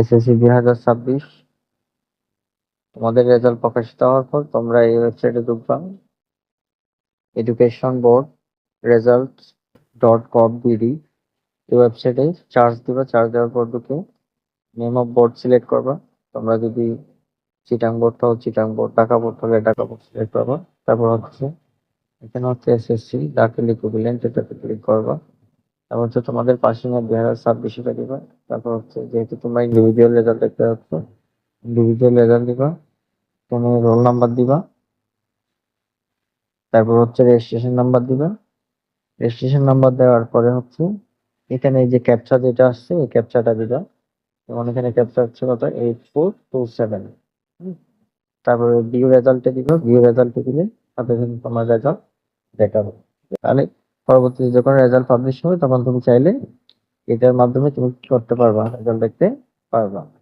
SSC 2026 তোমাদের result প্রকাশিত হওয়ার পর তোমরা এই ওয়েবসাইটে ঢুকবা, এডুকেশন বোর্ড results.gov.bd। এই ওয়েবসাইটে চার্জ দিবা, চার্জ দেওয়ার পর ঢুকে নেম অফ বোর্ড সিলেক্ট করবা। তোমরা যদি চিটাং বোর্ড হও চিটাং বোর্ড, ঢাকা বোর্ড হলে ঢাকা বোর্ড সিলেক্ট করবা। তারপর হচ্ছে এখানে হচ্ছে এসএসসি দাখিল ইকুইভ্যালেন্ট, এটাতে ক্লিক করবা। তারপর হচ্ছে তোমাদের পাসিং এর 2026 এটা দিবা। তারপর হচ্ছে যেহেতু তোমরা ইন্ডিভিজুয়াল রেজাল্ট দেখতে পাচ্ছ, ইন্ডিভিজুয়াল রেজাল্ট দিবা, তুমি রোল নাম্বার দিবা। তারপর হচ্ছে রেজিস্ট্রেশন নাম্বার দিবা। রেজিস্ট্রেশন নাম্বার দেওয়ার পরে হচ্ছে এখানে এই যে ক্যাপচা যেটা আসছে এই ক্যাপচাটা দিবা। যেমন এখানে ক্যাপচা হচ্ছে কত 8427। তারপরে ভিউ রেজাল্টে দিবা, ভিউ রেজাল্টে দিলে তারপরে কিন্তু তোমার রেজাল্ট দেখাবে। তাহলে পরবর্তীতে যখন রেজাল্ট পাবলিশ হবে তখন তুমি চাইলে এটার মাধ্যমে তুমি কি করতে পারবা, রেজাল্ট দেখতে পারবা।